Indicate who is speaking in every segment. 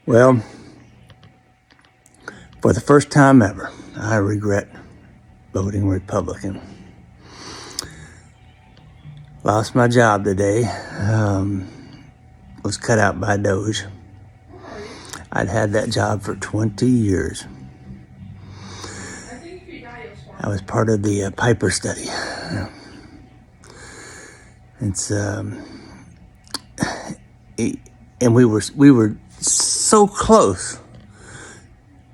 Speaker 1: Well, for the first time ever, I regret voting Republican. Lost my job today. Was cut out by Doge. I'd had that job for 20 years. I was part of the Piper study. It's and we were so close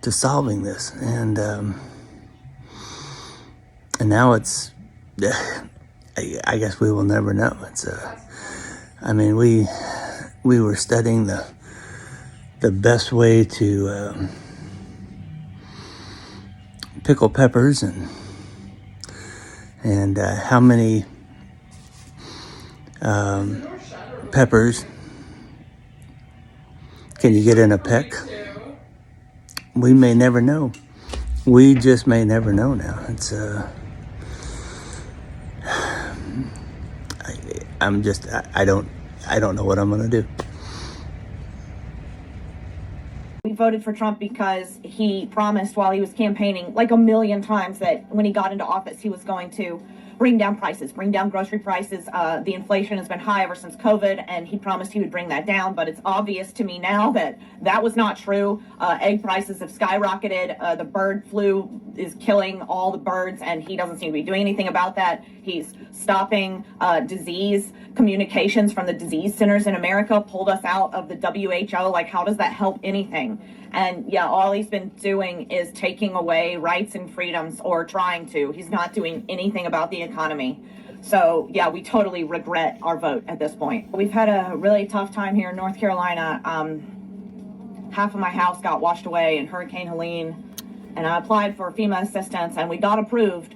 Speaker 1: to solving this, and now it's. I guess we will never know. It's I mean, we were studying the best way to pickle peppers and how many peppers can you get in a peck? We may never know. We just may never know now. It's I don't know what I'm gonna do.
Speaker 2: We voted for Trump because he promised while he was campaigning like a million times that when he got into office he was going to bring down prices, bring down grocery prices. The inflation has been high ever since COVID, and he promised he would bring that down, but it's obvious to me now that that was not true. Egg prices have skyrocketed. The bird flu is killing all the birds, and he doesn't seem to be doing anything about that. He's stopping disease communications from the disease centers in America, pulled us out of the WHO. Like, how does that help anything? And yeah, all he's been doing is taking away rights and freedoms, or trying to. He's not doing anything about the economy. So yeah, we totally regret our vote at this point. We've had a really tough time here in North Carolina. Half of my house got washed away in Hurricane Helene, and I applied for FEMA assistance and we got approved.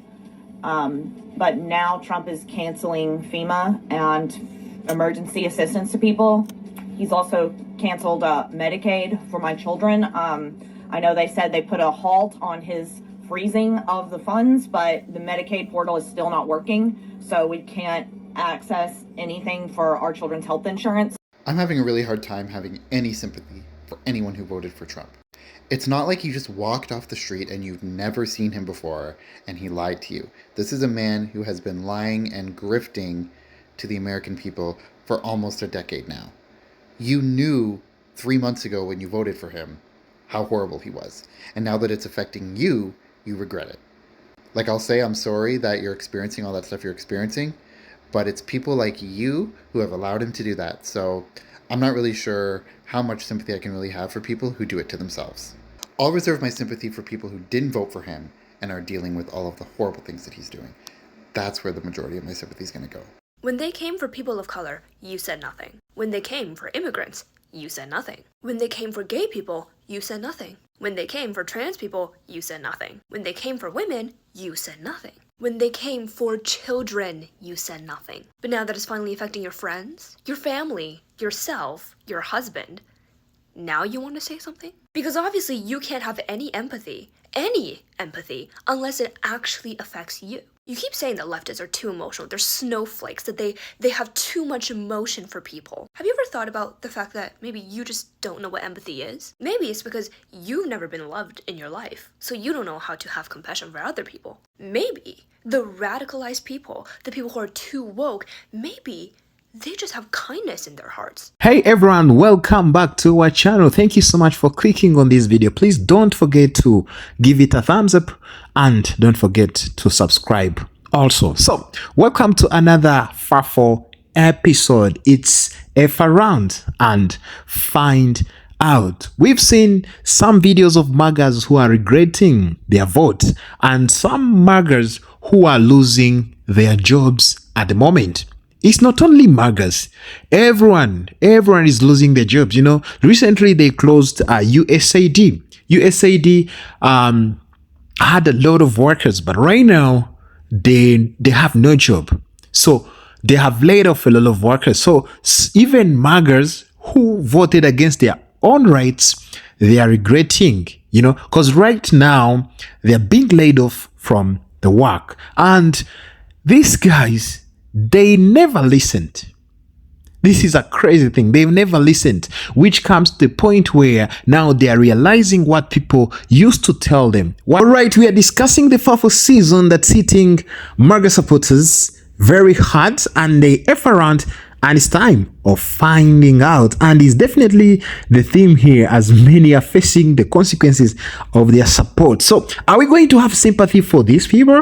Speaker 2: But now Trump is canceling FEMA and emergency assistance to people. He's also canceled Medicaid for my children. I know they said they put a halt on his freezing of the funds, but the Medicaid portal is still not working, so we can't access anything for our children's health insurance.
Speaker 3: I'm having a really hard time having any sympathy for anyone who voted for Trump. It's not like you just walked off the street and you've never seen him before and he lied to you. This is a man who has been lying and grifting to the American people for almost a decade now. You knew 3 months ago when you voted for him how horrible he was. And now that it's affecting you, you regret it. Like, I'll say I'm sorry that you're experiencing all that stuff you're experiencing, but it's people like you who have allowed him to do that. So I'm not really sure how much sympathy I can really have for people who do it to themselves. I'll reserve my sympathy for people who didn't vote for him and are dealing with all of the horrible things that he's doing. That's where the majority of my sympathy is going to go.
Speaker 4: When they came for people of color, you said nothing. When they came for immigrants, you said nothing. When they came for gay people, you said nothing. When they came for trans people, you said nothing. When they came for women, you said nothing. When they came for children, you said nothing. But now that it's finally affecting your friends, your family, yourself, your husband, now you want to say something? Because obviously you can't have any empathy, unless it actually affects you. You keep saying that leftists are too emotional, they're snowflakes, that they have too much emotion for people. Have you ever thought about the fact that maybe you just don't know what empathy is? Maybe it's because you've never been loved in your life, so you don't know how to have compassion for other people. Maybe the radicalized people, the people who are too woke, maybe they just have kindness in their hearts.
Speaker 5: Hey everyone, welcome back to our channel. Thank you so much for clicking on this video. Please don't forget to give it a thumbs up and don't forget to subscribe also. So welcome to another FAFO episode. It's F around and find out. We've seen some videos of MAGAs who are regretting their vote and some MAGAs who are losing their jobs at the moment. It's not only MAGAs. Everyone is losing their jobs. You know, recently they closed USAID. USAID had a lot of workers, but right now they have no job. So they have laid off a lot of workers. So even MAGAs who voted against their own rights, they are regretting, you know, because right now they're being laid off from the work. And these guys, they never listened. This is a crazy thing. They've never listened, which comes to the point where now they are realizing what people used to tell them. All right, we are discussing the FAFO season that's hitting MAGA supporters very hard, and they F around, and it's time of finding out. And it's definitely the theme here, as many are facing the consequences of their support. So are we going to have sympathy for these people?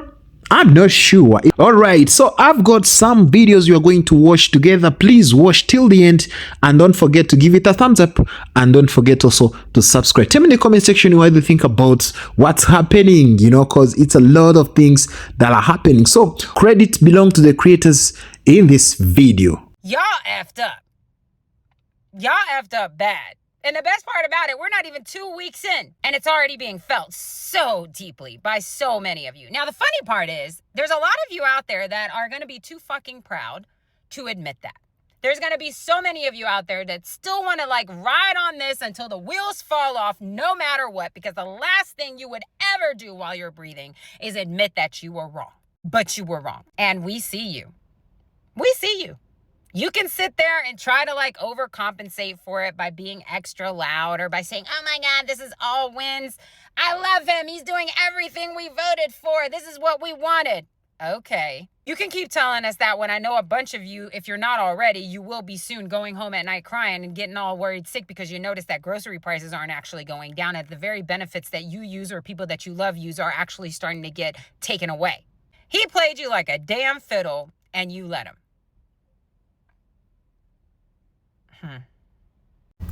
Speaker 5: I'm not sure. All right, so I've got some videos you are going to watch together. Please watch till the end, and don't forget to give it a thumbs up, and don't forget also to subscribe. Tell me in the comment section what you think about what's happening, because it's a lot of things that are happening. So credit belongs to the creators in this video.
Speaker 6: Y'all effed up. Y'all effed up bad. And the best part about it, we're not even 2 weeks in, and it's already being felt so deeply by so many of you. Now, the funny part is, there's a lot of you out there that are going to be too fucking proud to admit that. There's going to be so many of you out there that still want to ride on this until the wheels fall off no matter what, because the last thing you would ever do while you're breathing is admit that you were wrong. But you were wrong. And we see you. We see you. You can sit there and try to overcompensate for it by being extra loud or by saying, oh my God, this is all wins. I love him. He's doing everything we voted for. This is what we wanted. Okay. You can keep telling us that when I know a bunch of you, if you're not already, you will be soon going home at night crying and getting all worried sick because you notice that grocery prices aren't actually going down, and the very benefits that you use or people that you love use are actually starting to get taken away. He played you like a damn fiddle and you let him.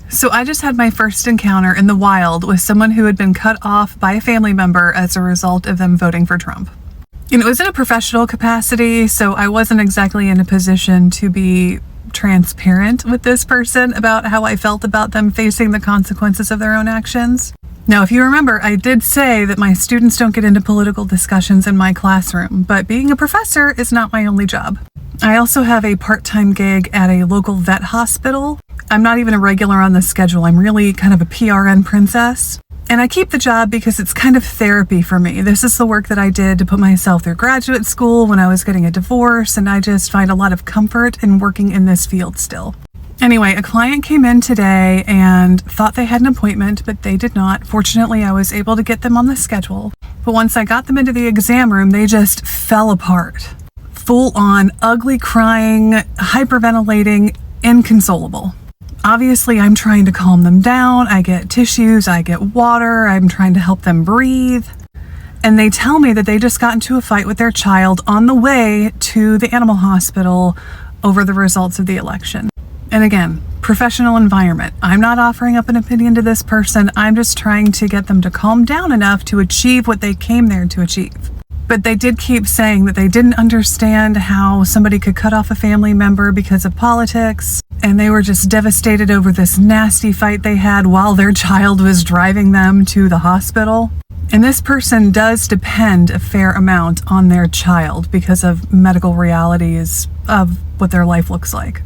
Speaker 7: So I just had my first encounter in the wild with someone who had been cut off by a family member as a result of them voting for Trump. And it was in a professional capacity, so I wasn't exactly in a position to be transparent with this person about how I felt about them facing the consequences of their own actions. Now, if you remember, I did say that my students don't get into political discussions in my classroom, but being a professor is not my only job. I also have a part-time gig at a local vet hospital. I'm not even a regular on the schedule. I'm really kind of a PRN princess. And I keep the job because it's kind of therapy for me. This is the work that I did to put myself through graduate school when I was getting a divorce, and I just find a lot of comfort in working in this field still. Anyway, a client came in today and thought they had an appointment, but they did not. Fortunately, I was able to get them on the schedule. But once I got them into the exam room, they just fell apart. Full on, ugly crying, hyperventilating, inconsolable. Obviously, I'm trying to calm them down. I get tissues, I get water, I'm trying to help them breathe. And they tell me that they just got into a fight with their child on the way to the animal hospital over the results of the election. And again, professional environment. I'm not offering up an opinion to this person. I'm just trying to get them to calm down enough to achieve what they came there to achieve. But they did keep saying that they didn't understand how somebody could cut off a family member because of politics. And they were just devastated over this nasty fight they had while their child was driving them to the hospital. And this person does depend a fair amount on their child because of medical realities of what their life looks like.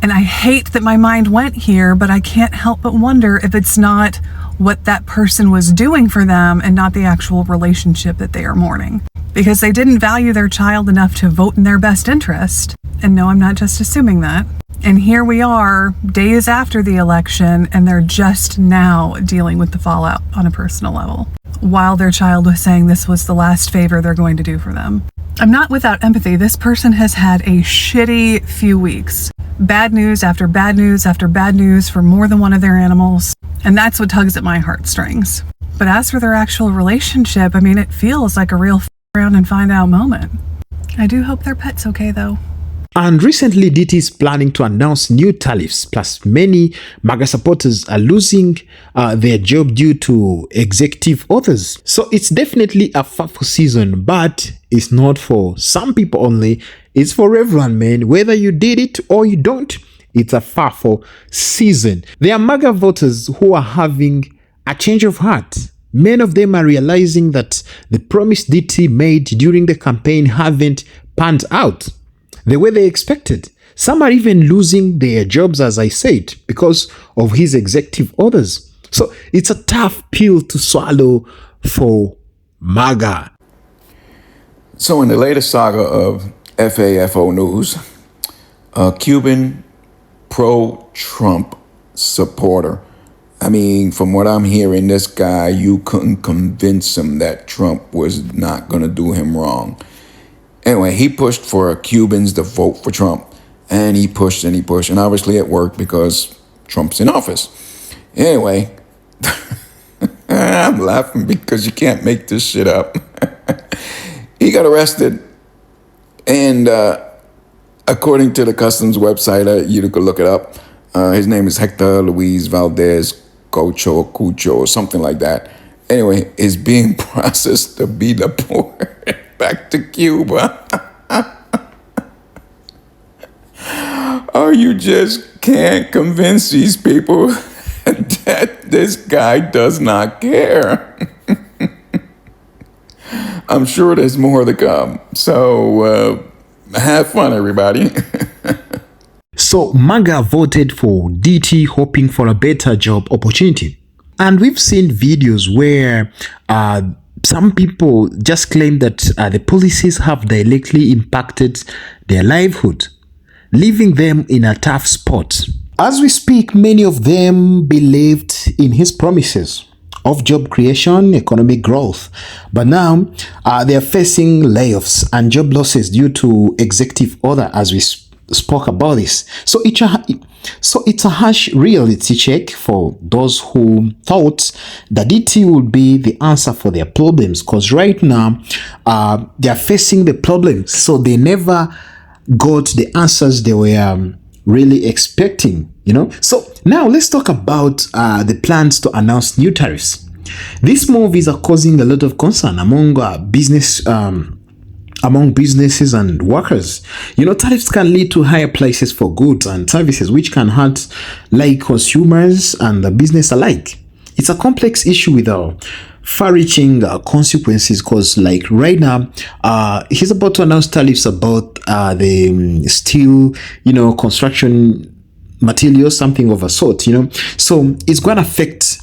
Speaker 7: And I hate that my mind went here, but I can't help but wonder if it's not what that person was doing for them and not the actual relationship that they are mourning. Because they didn't value their child enough to vote in their best interest. And no, I'm not just assuming that. And here we are, days after the election, and they're just now dealing with the fallout on a personal level, while their child was saying this was the last favor they're going to do for them. I'm not without empathy. This person has had a shitty few weeks. Bad news after bad news after bad news for more than one of their animals. And that's what tugs at my heartstrings. But as for their actual relationship, I mean, it feels like a real around and find out moment. I do hope their pet's okay though.
Speaker 5: And recently, DT is planning to announce new tariffs, plus many MAGA supporters are losing their job due to executive orders. So it's definitely a FAFO season, but it's not for some people only. It's for everyone, man. Whether you did it or you don't, it's a FAFO season. There are MAGA voters who are having a change of heart. Many of them are realizing that the promise DT made during the campaign haven't panned out the way they expected. Some are even losing their jobs, as I said, because of his executive orders. So it's a tough pill to swallow for MAGA.
Speaker 8: So in the latest saga of FAFO news, Cuban pro-Trump supporter. I mean, from what I'm hearing, this guy, you couldn't convince him that Trump was not going to do him wrong. Anyway, he pushed for Cubans to vote for Trump. And he pushed and he pushed. And obviously it worked because Trump's in office. Anyway, I'm laughing because you can't make this shit up. He got arrested. And according to the customs website, you could look it up. His name is Hector Luis Valdez Cucho or something like that. Anyway, is being processed to be deported back to Cuba. Or you just can't convince these people that this guy does not care. I'm sure there's more to come. So have fun, everybody.
Speaker 5: So MAGA voted for DT hoping for a better job opportunity. And we've seen videos where some people just claim that the policies have directly impacted their livelihood, leaving them in a tough spot. As we speak, many of them believed in his promises of job creation, economic growth. But now they are facing layoffs and job losses due to executive order, as we spoke about this. So it's a harsh reality check for those who thought that DT would be the answer for their problems, because right now they are facing the problems, so they never got the answers they were really expecting, you know. So now let's talk about the plans to announce new tariffs. These moves are causing a lot of concern among businesses and workers. You know, tariffs can lead to higher prices for goods and services, which can hurt like consumers and the business alike. It's a complex issue with far-reaching consequences, because like right now he's about to announce tariffs about the steel, you know, construction materials, something of a sort, you know. So it's going to affect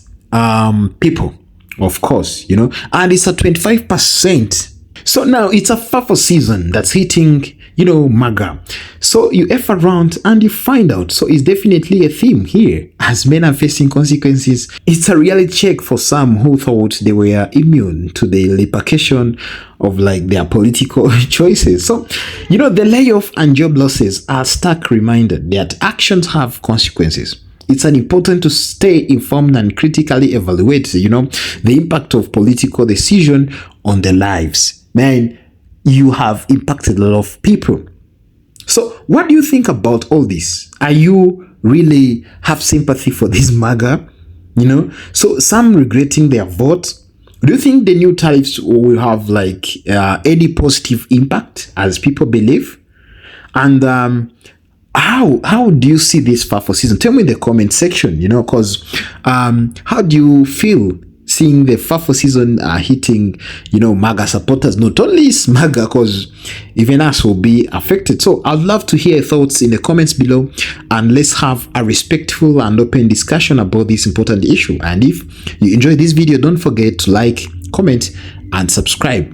Speaker 5: people, of course, you know, and it's a 25%. So now it's a FAFO season that's hitting, you know, MAGA. So you F around and you find out. So it's definitely a theme here, as men are facing consequences. It's a reality check for some who thought they were immune to the repercussion of like their political choices. So, you know, the layoff and job losses are stark reminder that actions have consequences. It's important to stay informed and critically evaluate, you know, the impact of political decision on their lives. Man, you have impacted a lot of people. So what do you think about all this? Are you really have sympathy for this MAGA? You know, so some regretting their vote. Do you think the new tariffs will have like any positive impact as people believe? And how do you see this FAFO season? Tell me in the comment section, you know, because how do you feel seeing the FAFO season hitting, you know, MAGA supporters? Not only is MAGA, because even us will be affected. So I'd love to hear your thoughts in the comments below, and let's have a respectful and open discussion about this important issue. And if you enjoyed this video, don't forget to like, comment, and subscribe.